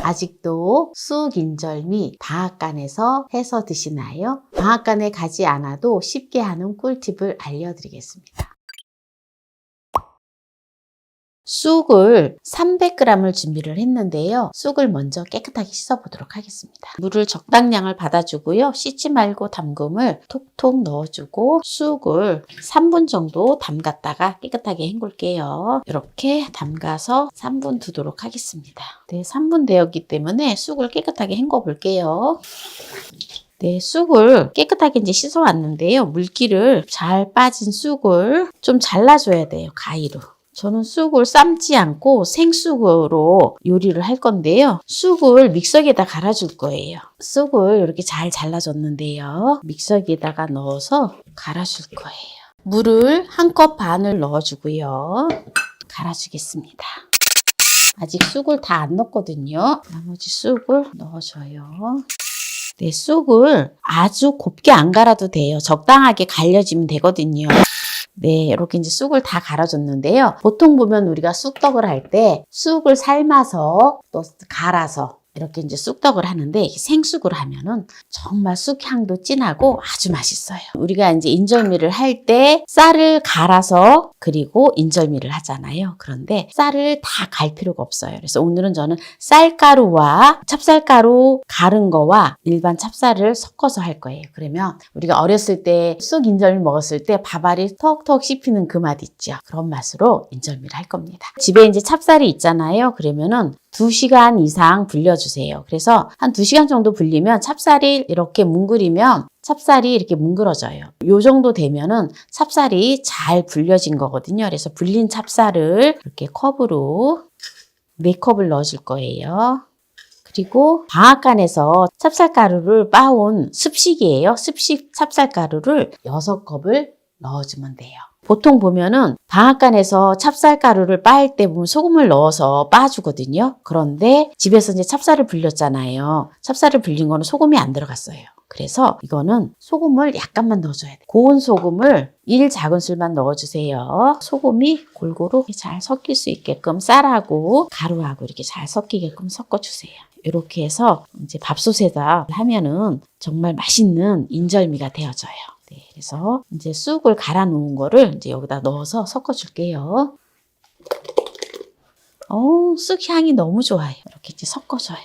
아직도 쑥 인절미 방앗간에서 해서 드시나요? 방앗간에 가지 않아도 쉽게 하는 꿀팁을 알려드리겠습니다. 쑥을 300g을 준비를 했는데요. 쑥을 먼저 깨끗하게 씻어보도록 하겠습니다. 물을 적당량을 받아주고요. 씻지 말고 담금을 톡톡 넣어주고 쑥을 3분 정도 담갔다가 깨끗하게 헹굴게요. 이렇게 담가서 3분 두도록 하겠습니다. 네, 3분 되었기 때문에 쑥을 깨끗하게 헹궈 볼게요. 네, 쑥을 깨끗하게 이제 씻어 왔는데요. 물기를 잘 빠진 쑥을 좀 잘라줘야 돼요. 가위로. 저는 쑥을 삶지 않고 생쑥으로 요리를 할 건데요. 쑥을 믹서기에다 갈아줄 거예요. 쑥을 이렇게 잘 잘라줬는데요. 믹서기에다가 넣어서 갈아줄 거예요. 물을 1컵 반을 넣어주고요. 갈아주겠습니다. 아직 쑥을 다 안 넣었거든요. 나머지 쑥을 넣어줘요. 네, 쑥을 아주 곱게 안 갈아도 돼요. 적당하게 갈려지면 되거든요. 네, 이렇게 이제 쑥을 다 갈아줬는데요. 보통 보면 우리가 쑥떡을 할 때 쑥을 삶아서 또 갈아서 이렇게 이제 쑥떡을 하는데 생쑥으로 하면은 정말 쑥향도 진하고 아주 맛있어요. 우리가 이제 인절미를 할 때 쌀을 갈아서 그리고 인절미를 하잖아요. 그런데 쌀을 다 갈 필요가 없어요. 그래서 오늘은 저는 쌀가루와 찹쌀가루 갈은 거와 일반 찹쌀을 섞어서 할 거예요. 그러면 우리가 어렸을 때 쑥 인절미 먹었을 때 밥알이 턱턱 씹히는 그 맛 있죠. 그런 맛으로 인절미를 할 겁니다. 집에 이제 찹쌀이 있잖아요. 그러면은 2시간 이상 불려주세요. 그래서 한 2시간 정도 불리면 찹쌀이 이렇게 뭉그리면 찹쌀이 이렇게 뭉그러져요. 요 정도 되면은 찹쌀이 잘 불려진 거거든요. 그래서 불린 찹쌀을 이렇게 컵으로 4컵을 넣어줄 거예요. 그리고 방앗간에서 찹쌀가루를 빻아온 습식이에요. 습식 찹쌀가루를 6컵을 넣어주면 돼요. 보통 보면은 방앗간에서 찹쌀가루를 빻을 때 보면 소금을 넣어서 빻아주거든요. 그런데 집에서 이제 찹쌀을 불렸잖아요. 찹쌀을 불린 거는 소금이 안 들어갔어요. 그래서 이거는 소금을 약간만 넣어줘야 돼요. 고운 소금을 1작은술만 넣어주세요. 소금이 골고루 잘 섞일 수 있게끔 쌀하고 가루하고 이렇게 잘 섞이게끔 섞어주세요. 이렇게 해서 이제 밥솥에다 하면은 정말 맛있는 인절미가 되어져요. 네, 그래서 이제 쑥을 갈아 놓은 거를 이제 여기다 넣어서 섞어줄게요. 쑥 향이 너무 좋아요. 이렇게 이제 섞어줘요.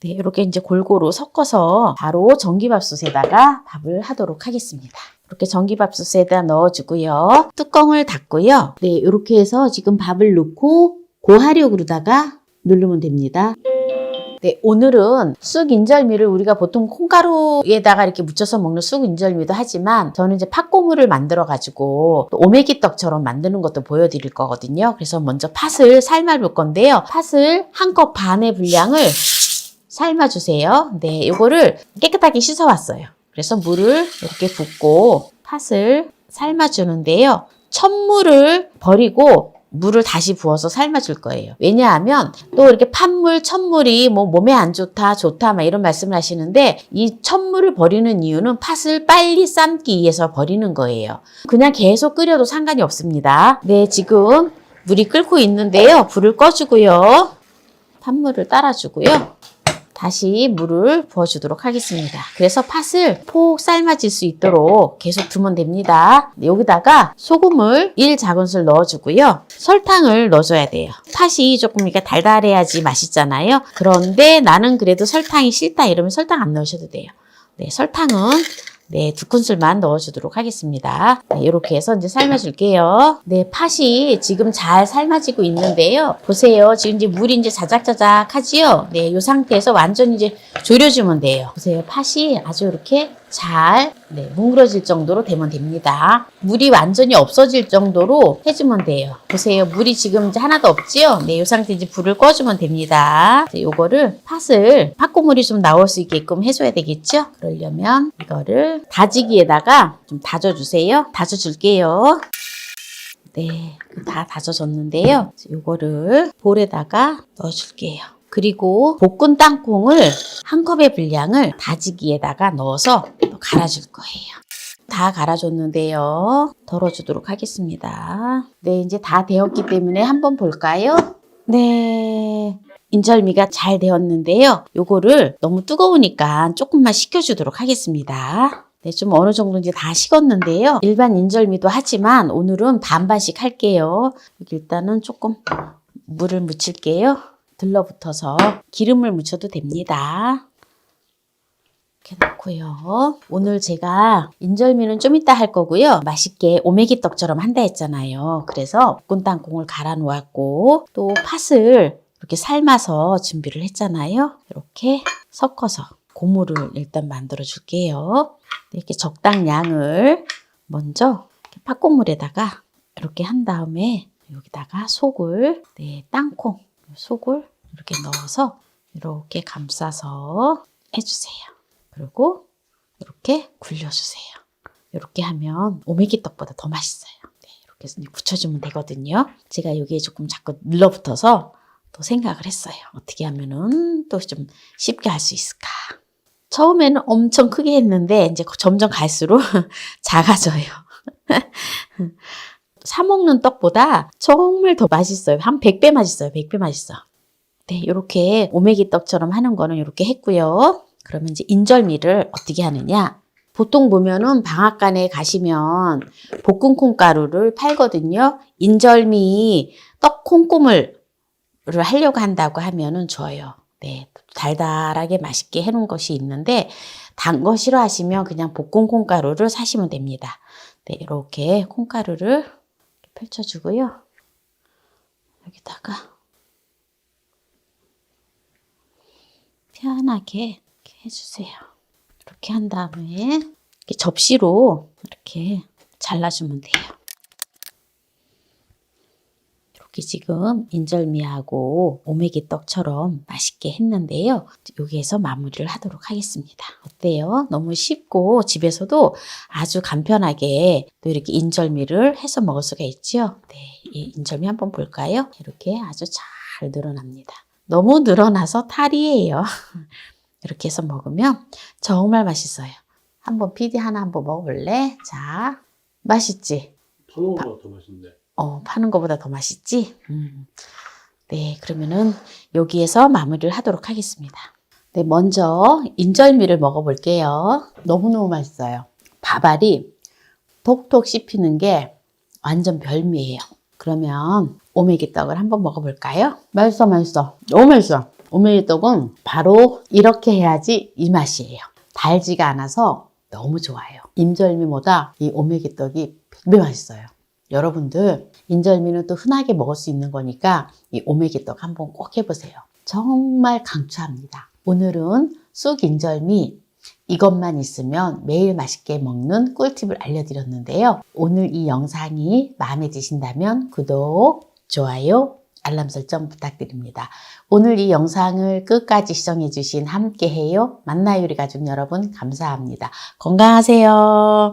네, 이렇게 이제 골고루 섞어서 바로 전기밥솥에다가 밥을 하도록 하겠습니다. 이렇게 전기밥솥에다 넣어주고요. 뚜껑을 닫고요. 네, 이렇게 해서 지금 밥을 넣고 고화력으로다가 누르면 됩니다. 네, 오늘은 쑥 인절미를 우리가 보통 콩가루에다가 이렇게 묻혀서 먹는 쑥 인절미도 하지만 저는 이제 팥고물을 만들어 가지고 오메기 떡처럼 만드는 것도 보여드릴 거거든요. 그래서 먼저 팥을 삶아 볼 건데요. 팥을 1컵 반의 분량을 삶아 주세요. 네, 이거를 깨끗하게 씻어 왔어요. 그래서 물을 이렇게 붓고 팥을 삶아 주는데요. 찬물을 버리고 물을 다시 부어서 삶아줄 거예요. 왜냐하면 또 이렇게 팥물, 찬물이 뭐 몸에 안 좋다, 좋다 막 이런 말씀을 하시는데 이 찬물을 버리는 이유는 팥을 빨리 삶기 위해서 버리는 거예요. 그냥 계속 끓여도 상관이 없습니다. 네, 지금 물이 끓고 있는데요. 불을 꺼주고요. 팥물을 따라주고요. 다시 물을 부어주도록 하겠습니다. 그래서 팥을 폭 삶아질 수 있도록 계속 두면 됩니다. 여기다가 소금을 1작은술 넣어주고요. 설탕을 넣어줘야 돼요. 팥이 조금 이렇게 달달해야지 맛있잖아요. 그런데 나는 그래도 설탕이 싫다 이러면 설탕 안 넣으셔도 돼요. 네, 설탕은 2큰술만 넣어주도록 하겠습니다. 네, 이렇게 해서 이제 삶아줄게요. 네, 팥이 지금 잘 삶아지고 있는데요. 보세요. 지금 이제 물이 이제 자작자작하지요? 네, 이 상태에서 완전히 이제 졸여주면 돼요. 보세요. 팥이 아주 이렇게 잘 뭉그러질 정도로 되면 됩니다. 물이 완전히 없어질 정도로 해주면 돼요. 보세요. 물이 지금 이제 하나도 없지요? 네, 이 상태 이제 불을 꺼주면 됩니다. 요거를 팥고물이 좀 나올 수 있게끔 해줘야 되겠죠? 그러려면 이거를 다지기에다가 좀 다져주세요. 다져줄게요. 네, 다 다져졌는데요. 요거를 볼에다가 넣어줄게요. 그리고 볶은 땅콩을 1컵의 분량을 다지기에다가 넣어서 또 갈아줄 거예요. 다 갈아줬는데요. 덜어주도록 하겠습니다. 네, 이제 다 되었기 때문에 한번 볼까요? 네, 인절미가 잘 되었는데요. 요거를 너무 뜨거우니까 조금만 식혀주도록 하겠습니다. 네, 좀 어느 정도인지 다 식었는데요. 일반 인절미도 하지만 오늘은 반반씩 할게요. 여기 일단은 조금 물을 묻힐게요. 들러붙어서 기름을 묻혀도 됩니다. 이렇게 넣고요. 오늘 제가 인절미는 좀 이따 할 거고요. 맛있게 오메기 떡처럼 한다 했잖아요. 그래서 볶은 땅콩을 갈아 놓았고 또 팥을 이렇게 삶아서 준비를 했잖아요. 이렇게 섞어서 고무를 일단 만들어 줄게요. 이렇게 적당량을 먼저 팥고물에다가 이렇게 한 다음에 여기다가 속을, 땅콩 속을 이렇게 넣어서 이렇게 감싸서 해주세요. 그리고 이렇게 굴려주세요. 이렇게 하면 오메기 떡보다 더 맛있어요. 네, 이렇게 해서 붙여주면 되거든요. 제가 여기에 조금 자꾸 눌러붙어서 또 생각을 했어요. 어떻게 하면은 또 좀 쉽게 할 수 있을까. 처음에는 엄청 크게 했는데 이제 점점 갈수록 작아져요. 사 먹는 떡보다 정말 더 맛있어요. 한 100배 맛있어요. 100배 맛있어. 네, 이렇게 오메기 떡처럼 하는 거는 이렇게 했고요. 그러면 이제 인절미를 어떻게 하느냐. 보통 보면은 방앗간에 가시면 볶은 콩가루를 팔거든요. 인절미 떡 콩고물을 하려고 한다고 하면은 줘요. 네, 달달하게 맛있게 해놓은 것이 있는데 단 거 싫어하시면 그냥 볶은 콩가루를 사시면 됩니다. 네, 이렇게 콩가루를 펼쳐주고요. 여기다가 편하게 이렇게 해주세요. 이렇게 한 다음에 이렇게 접시로 이렇게 잘라주면 돼요. 이렇게 지금 인절미하고 오메기 떡처럼 맛있게 했는데요. 여기에서 마무리를 하도록 하겠습니다. 어때요? 너무 쉽고 집에서도 아주 간편하게 또 이렇게 인절미를 해서 먹을 수가 있죠. 네, 이 인절미 한번 볼까요? 이렇게 아주 잘 늘어납니다. 너무 늘어나서 탈이에요. 이렇게 해서 먹으면 정말 맛있어요. 한번 PD 하나 한번 먹어볼래? 자, 맛있지? 파는 거보다 더 맛있네. 파는 것보다 더 맛있지? 네, 그러면은 여기에서 마무리를 하도록 하겠습니다. 네, 먼저 인절미를 먹어볼게요. 너무너무 맛있어요. 밥알이 톡톡 씹히는 게 완전 별미예요. 그러면 오메기 떡을 한번 먹어볼까요? 맛있어, 맛있어. 너무 맛있어. 오메기 떡은 바로 이렇게 해야지 이 맛이에요. 달지가 않아서 너무 좋아요. 인절미보다 이 오메기 떡이 100배 맛있어요. 여러분들 인절미는 또 흔하게 먹을 수 있는 거니까 이 오메기 떡 한번 꼭 해보세요. 정말 강추합니다. 오늘은 쑥 인절미 이것만 있으면 매일 맛있게 먹는 꿀팁을 알려드렸는데요. 오늘 이 영상이 마음에 드신다면 구독, 좋아요, 알람 설정 부탁드립니다. 오늘 이 영상을 끝까지 시청해주신 함께해요 만나요 우리 가족 여러분 감사합니다. 건강하세요.